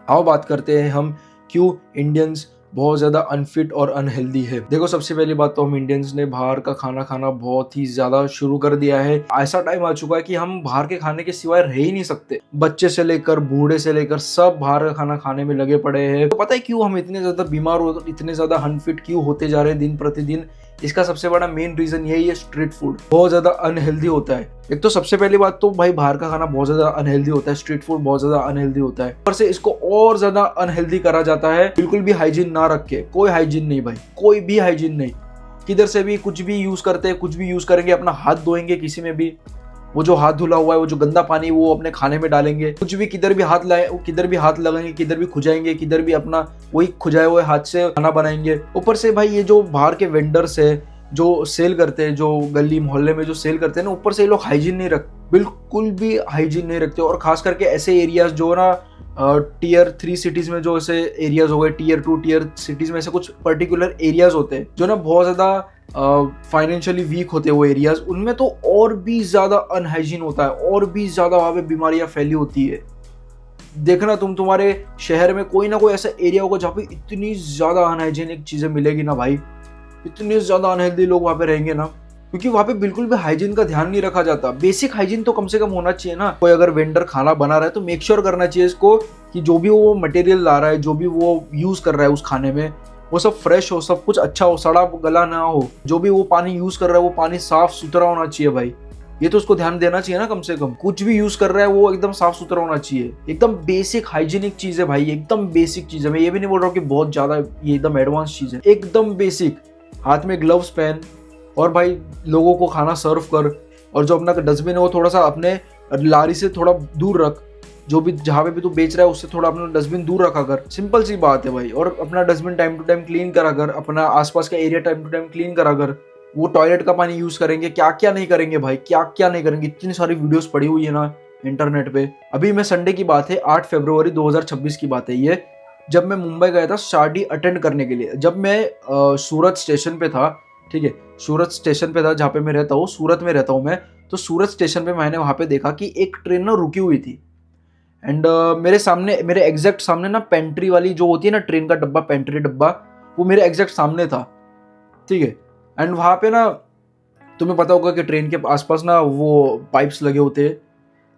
आओ बात करते हैं हम क्यों इंडियंस बहुत ज़्यादा अनफिट और अनहेल्दी है। देखो, सबसे पहली बात तो हम इंडियंस ने बाहर का खाना खाना बहुत ही ज़्यादा शुरू कर दिया है। ऐसा टाइम आ चुका है कि हम बाहर के खाने के सिवाय रह ही नहीं सकते। बच्चे से लेकर बूढ़े से लेकर सब बाहर का खाना खाने में लगे पड़े हैं। तो पता है क्यों हम इतने ज़्यादा बीमार हो, इतने ज़्यादा अनफिट क्यों होते जा रहे हैं दिन प्रतिदिन? इसका सबसे बड़ा मेन रीजन यही है, स्ट्रीट फूड बहुत ज्यादा अनहेल्दी होता है। एक तो सबसे पहली बात तो भाई बाहर का खाना बहुत ज्यादा अनहेल्दी होता है, स्ट्रीट फूड बहुत ज्यादा अनहेल्दी होता है। ऊपर से इसको और ज्यादा अनहेल्दी करा जाता है बिल्कुल भी हाइजीन ना रख के। कोई हाइजीन नहीं भाई, कोई भी हाइजीन नहीं। किधर से भी कुछ भी यूज करते हैं, कुछ भी यूज करेंगे, अपना हाथ धोएंगे किसी में भी, वो जो हाथ धुला हुआ है, वो जो गंदा पानी वो अपने खाने में डालेंगे। कुछ भी किधर भी हाथ लाए, किधर भी हाथ लगाएंगे, किधर भी खुजाएंगे, किधर भी अपना वही खुजाए हुए हाथ से खाना बनाएंगे। ऊपर से भाई ये जो बाहर के वेंडर्स है जो सेल करते हैं, जो गली मोहल्ले में जो सेल करते हैं ना, ऊपर से ये लोग हाइजीन नहीं रखते, बिल्कुल भी हाइजीन नहीं रखते। और खास करके ऐसे एरियाज जो ना टीयर 3 सिटीज में, जो ऐसे एरियाज हो गए, टीयर 2 टीयर सिटीज में ऐसे कुछ पर्टिकुलर एरियाज होते हैं जो ना बहुत ज्यादा फाइनेंशियली वीक होते हैं वो एरियाज, उनमें तो और भी ज्यादा अनहाइजीन होता है, और भी ज्यादा वहां पे बीमारियां फैली होती है। देखना तुम्हारे शहर में कोई ना कोई ऐसा एरिया होगा जहाँ पे इतनी ज्यादा अनहाइजीनिक चीजें मिलेगी ना भाई, इतने ज्यादा अनहेल्दी लोग वहां पे रहेंगे ना, क्योंकि वहां पे बिल्कुल भी हाइजीन का ध्यान नहीं रखा जाता। बेसिक हाइजीन तो कम से कम होना चाहिए ना। कोई अगर वेंडर खाना बना रहा है तो मेक श्योर करना चाहिए इसको कि जो भी वो मटेरियल ला रहा है, जो भी वो यूज कर रहा है उस खाने में, वो सब फ्रेश हो, सब कुछ अच्छा हो, सड़ा गला ना हो। जो भी वो पानी यूज कर रहा है वो पानी साफ सुथरा होना चाहिए भाई। ये तो उसको ध्यान देना चाहिए ना, कम से कम कुछ भी यूज कर रहा है वो एकदम साफ सुथरा होना चाहिए। एकदम बेसिक हाइजीनिक चीज है भाई, एकदम बेसिक चीज है। मैं ये भी नहीं बोल रहा हूँ कि बहुत ज्यादा ये एकदम एडवांस चीज है, एकदम बेसिक। हाथ में ग्लव्स पहन और भाई लोगों को खाना सर्व कर, और जो अपना डस्टबिन है वो थोड़ा सा अपने लारी से थोड़ा दूर रख। जो भी जहाँ पे भी तू बेच रहा है उससे थोड़ा अपना डस्टबिन दूर रखा कर। सिंपल सी बात है भाई। और अपना dustbin time to time clean करा कर, अपना आसपास का area time to time clean करा कर। वो टॉयलेट का पानी यूज करेंगे, क्या क्या नहीं करेंगे भाई, क्या क्या नहीं करेंगे। इतनी सारी वीडियोस पड़ी हुई है ना इंटरनेट पे। अभी मैं संडे की बात है, 8 फरवरी 2026 की बात है ये, जब मैं मुंबई गया था शादी अटेंड करने के लिए। जब मैं सूरत स्टेशन पे था, ठीक है, सूरत स्टेशन पे था जहाँ पे मैं रहता हूँ, सूरत में रहता हूँ मैं। तो सूरत स्टेशन पे मैंने वहाँ पे देखा कि एक ट्रेन ना रुकी हुई थी। एंड मेरे सामने, मेरे एग्जैक्ट सामने ना पेंट्री वाली जो होती है ना ट्रेन का डब्बा, पेंट्री डब्बा, वो मेरे एग्जैक्ट सामने था, ठीक है। एंड वहाँ पे ना तुम्हें पता होगा कि ट्रेन के आसपास ना वो पाइप्स लगे होते हैं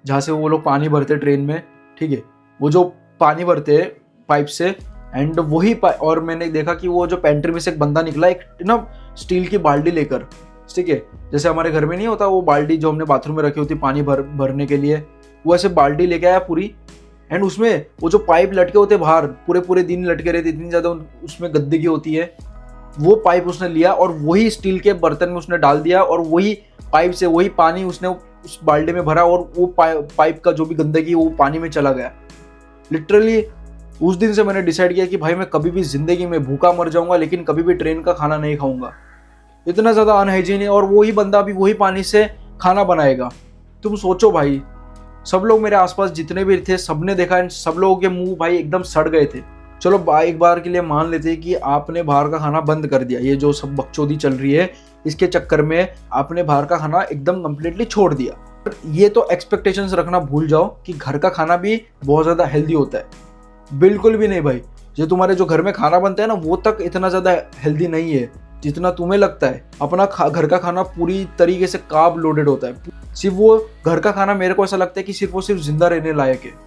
जहाँ से वो लोग पानी भरते ट्रेन में, ठीक है। वो जो पानी भरते हैं पाइप से, एंड वही और मैंने देखा कि वो जो पेंट्री में से एक बंदा निकला, एक ना स्टील की बाल्टी लेकर, ठीक है। जैसे हमारे घर में नहीं होता वो बाल्टी जो हमने बाथरूम में रखी होती पानी भरने के लिए, वो ऐसे बाल्टी लेके आया पूरी। एंड उसमें वो जो पाइप लटके होते बाहर, पूरे पूरे दिन लटके रहते, इतनी ज्यादा उसमें गंदगी होती है। वो पाइप उसने लिया और वही स्टील के बर्तन में उसने डाल दिया, और वही पाइप से वही पानी उसने उस बाल्टी में भरा, और वो पाइप का जो भी गंदगी वो पानी में चला गया। लिटरली उस दिन से मैंने डिसाइड किया कि भाई मैं कभी भी जिंदगी में भूखा मर जाऊंगा लेकिन कभी भी ट्रेन का खाना नहीं खाऊंगा। इतना ज्यादा अनहाइजीन है, और वही बंदा भी वही पानी से खाना बनाएगा। तुम सोचो भाई, सब लोग मेरे आसपास जितने भी थे सबने देखा, सब लोगों के मुंह भाई एकदम सड़ गए थे। चलो एक बार के लिए मान लेते हैं कि आपने बाहर का खाना बंद कर दिया, ये जो सब बकचोदी चल रही है इसके चक्कर में आपने बाहर का खाना एकदम कंप्लीटली छोड़ दिया। ये तो एक्सपेक्टेशंस रखना भूल जाओ कि घर का खाना भी बहुत ज्यादा हेल्दी होता है। बिल्कुल भी नहीं भाई। जो तुम्हारे जो घर में खाना बनता है ना वो तक इतना ज्यादा हेल्दी नहीं है जितना तुम्हें लगता है। अपना घर का खाना पूरी तरीके से कार्ब लोडेड होता है। सिर्फ वो घर का खाना मेरे को ऐसा लगता है कि सिर्फ वो सिर्फ जिंदा रहने लायक है।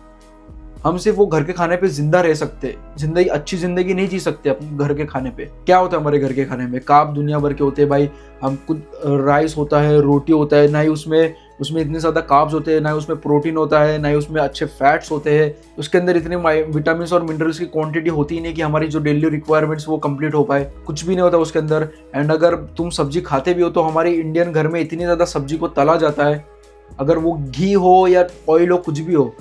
हम सिर्फ वो घर के खाने पे जिंदा रह सकते हैं, जिंदगी अच्छी जिंदगी नहीं जी सकते अपने घर के खाने पे। क्या होता है हमारे घर के खाने में? कार्ब दुनिया भर के होते हैं भाई। हम कुछ राइस होता है, रोटी होता है, ना ही उसमें इतने ज्यादा कार्ब्स होते हैं, ना ही उसमें प्रोटीन होता है, ना ही उसमें अच्छे फैट्स होते हैं। उसके अंदर इतने विटामिन और मिनरल्स की क्वांटिटी होती ही नहीं कि हमारी जो डेली रिक्वायरमेंट्स वो कंप्लीट हो पाए। कुछ भी नहीं होता उसके अंदर। एंड अगर तुम सब्जी खाते भी हो तो हमारे इंडियन घर में इतनी ज्यादा सब्जी को तला जाता है, अगर वो घी हो या ऑयल हो, कुछ भी हो,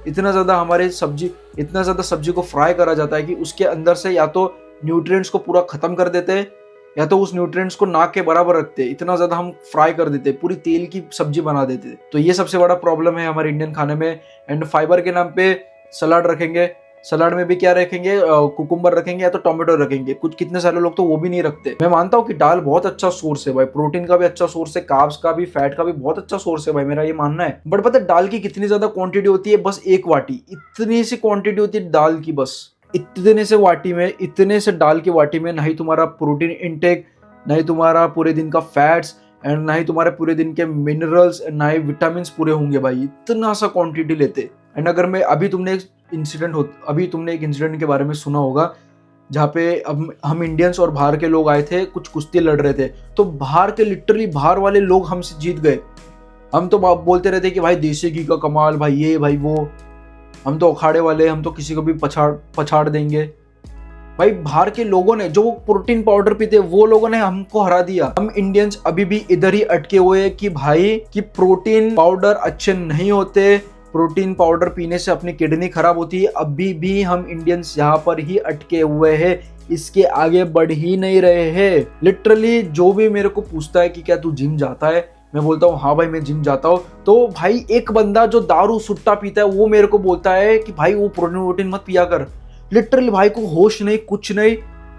इतना ज्यादा सब्जी को फ्राई करा जाता है कि उसके अंदर से या तो न्यूट्रिएंट्स को पूरा खत्म कर देते हैं या तो उस न्यूट्रिएंट्स को ना के बराबर रखते हैं। इतना ज्यादा हम फ्राई कर देते, पूरी तेल की सब्जी बना देते। तो ये सबसे बड़ा प्रॉब्लम है हमारे इंडियन खाने में। एंड फाइबर के नाम पे सलाद रखेंगे, सलाद में भी क्या रखेंगे, कुकुम्बर रखेंगे या तो टोमेटो रखेंगे। कुछ कितने सारे लोग तो वो भी नहीं रखते। मैं मानता हूँ कि दाल बहुत अच्छा सोर्स है भाई, प्रोटीन का भी अच्छा सोर्स है, कार्ब्स का भी, फैट का भी बहुत अच्छा सोर्स है भाई, मेरा ये मानना है। बट पता है दाल की कितनी ज्यादा क्वांटिटी होती है? बस 1 वाटी, इतनी सी क्वांटिटी होती है दाल की बस। इतने से वाटी में, इतने से दाल की वाटी में ना ही तुम्हारा प्रोटीन इनटेक, ना ही तुम्हारा पूरे दिन का फैट्स, एंड ना ही तुम्हारे पूरे दिन के मिनरल्स, ना ही विटामिन पूरे होंगे भाई, इतना सा क्वांटिटी लेते। एंड अगर मैं अभी तुमने एक इंसिडेंट के बारे में सुना होगा जहाँ पे अब हम इंडियंस और बाहर के लोग आए थे, कुछ कुश्ती लड़ रहे थे, तो बाहर के लिटरली बाहर वाले लोग हमसे जीत गए। हम तो बोलते रहते कि भाई देसी घी का कमाल, भाई ये भाई वो, हम तो अखाड़े वाले, हम तो किसी को भी पछाड़ देंगे। भाई बाहर के लोगों ने, जो प्रोटीन पाउडर पीते, वो लोगों ने हमको हरा दिया। हम इंडियंस अभी भी इधर ही अटके हुए हैं कि भाई कि प्रोटीन पाउडर अच्छे नहीं होते, प्रोटीन पाउडर पीने से अपनी किडनी खराब होती है। अभी भी हम इंडियंस यहाँ पर ही अटके हुए हैं, इसके आगे बढ़ ही नहीं रहे हैं। लिटरली जो भी मेरे को पूछता है कि क्या तू जिम जाता है, मैं बोलता हूँ हाँ भाई मैं जिम जाता हूँ, तो भाई एक बंदा जो दारू सुट्टा पीता है वो मेरे को बोलता है कि भाई वो प्रोटीन मत पिया कर। लिटरली भाई को होश नहीं, कुछ नहीं,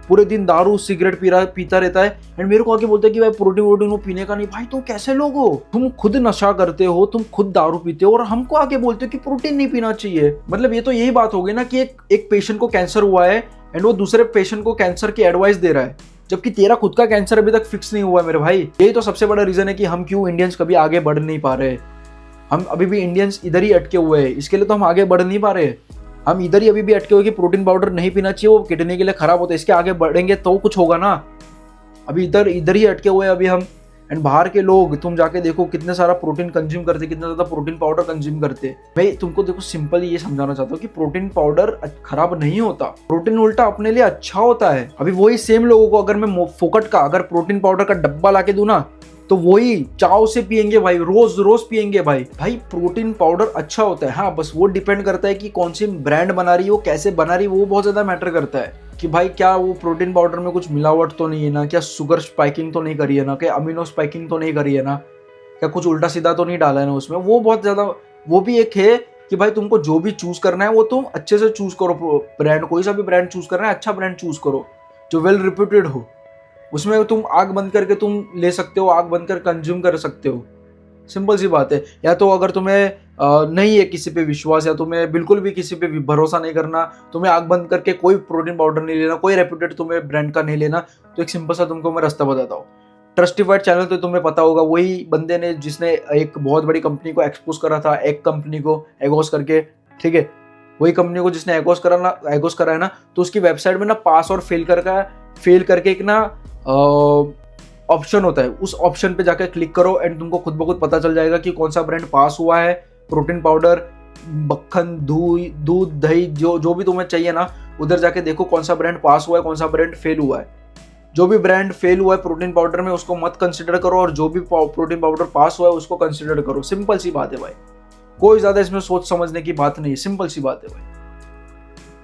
पूरे दिन दारू सिगरेट पीता रहता है, एंड मेरे को आके बोलता है कि भाई प्रोटीन वो पीने का नहीं। भाई तुम कैसे लोग हो? तुम खुद नशा करते हो, तुम खुद दारू पीते हो और हमको आके बोलते हो कि प्रोटीन नहीं पीना चाहिए। मतलब ये तो यही बात हो गई ना कि एक पेशेंट को कैंसर हुआ है एंड वो दूसरे पेशेंट को कैंसर की एडवाइस दे रहा है, जबकि तेरा खुद का कैंसर अभी तक फिक्स नहीं हुआ है मेरे भाई। यही तो सबसे बड़ा रीजन है कि हम क्यों इंडियंस कभी आगे बढ़ नहीं पा रहे। हम अभी भी इंडियंस इधर ही अटके हुए हैं, इसके लिए तो हम आगे बढ़ नहीं पा रहे। हम इधर ही अभी भी अटके हुए कि प्रोटीन पाउडर नहीं पीना चाहिए, वो किडनी के लिए खराब होता है, इसके आगे बढ़ेंगे तो कुछ होगा ना। अभी इधर ही अटके हुए अभी हम। एंड बाहर के लोग तुम जाके देखो कितने सारा प्रोटीन कंज्यूम करते, कितना ज्यादा प्रोटीन पाउडर कंज्यूम करते। मैं तुमको देखो सिंपल ये समझाना चाहता हूँ कि प्रोटीन पाउडर खराब नहीं होता, प्रोटीन उल्टा अपने लिए अच्छा होता है। अभी वही सेम लोगों को अगर मैं फोकट का अगर प्रोटीन पाउडर का डब्बा लाके दूं ना, तो वही चाव से पियेंगे भाई, रोज पियेंगे भाई। प्रोटीन पाउडर अच्छा होता है, हाँ बस वो डिपेंड करता है कि कौन सी ब्रांड बना रही है, वो कैसे बना रही है, वो बहुत ज्यादा मैटर करता है कि भाई क्या वो प्रोटीन पाउडर में कुछ मिलावट तो नहीं है ना, क्या शुगर स्पाइकिंग तो नहीं करी है ना, क्या अमीनो स्पाइकिंग तो नहीं करी है ना, क्या कुछ उल्टा सीधा तो नहीं डाला है ना उसमें। वो बहुत ज्यादा, वो भी एक है कि भाई तुमको जो भी चूज करना है वो तुम अच्छे से चूज करो ब्रांड, कोई सा भी ब्रांड चूज करना है, अच्छा ब्रांड चूज करो जो वेल रिप्यूटेड हो। उसमें तुम आग बंद करके तुम ले सकते हो, आग बंद कर कंज्यूम कर सकते हो, सिंपल सी बात है। या तो अगर तुम्हें नहीं है किसी पे विश्वास, या तुम्हें बिल्कुल भी किसी पे भरोसा नहीं करना, तुम्हें आग बंद करके कोई प्रोटीन पाउडर नहीं लेना, कोई रेप्यूटेड तुम्हें ब्रांड का नहीं लेना, तो एक सिंपल सा तुमको मैं रास्ता बताता हूँ। ट्रस्टिफाइड चैनल तो तुम्हें पता होगा, वही बंदे ने जिसने एक बहुत बड़ी कंपनी को एक्सपोज करा था, एक कंपनी को एगोस करके, ठीक है, वही कंपनी को जिसने एगोस करा है ना, तो उसकी वेबसाइट में ना पास और फेल करके एक ना ऑप्शन होता है। उस ऑप्शन पे जाकर क्लिक करो एंड तुमको खुद ब खुद पता चल जाएगा कि कौन सा ब्रांड पास हुआ है। प्रोटीन पाउडर, मक्खन, दूध, दही, जो भी तुम्हें चाहिए ना, उधर जाके देखो कौन सा ब्रांड पास हुआ है, कौन सा ब्रांड फेल हुआ है। जो भी ब्रांड फेल हुआ है प्रोटीन पाउडर में उसको मत कंसिडर करो, और जो भी प्रोटीन पाउडर पास हुआ है उसको कंसिडर करो। सिंपल सी बात है भाई, कोई ज्यादा इसमें सोच समझने की बात नहीं है, सिंपल सी बात है भाई।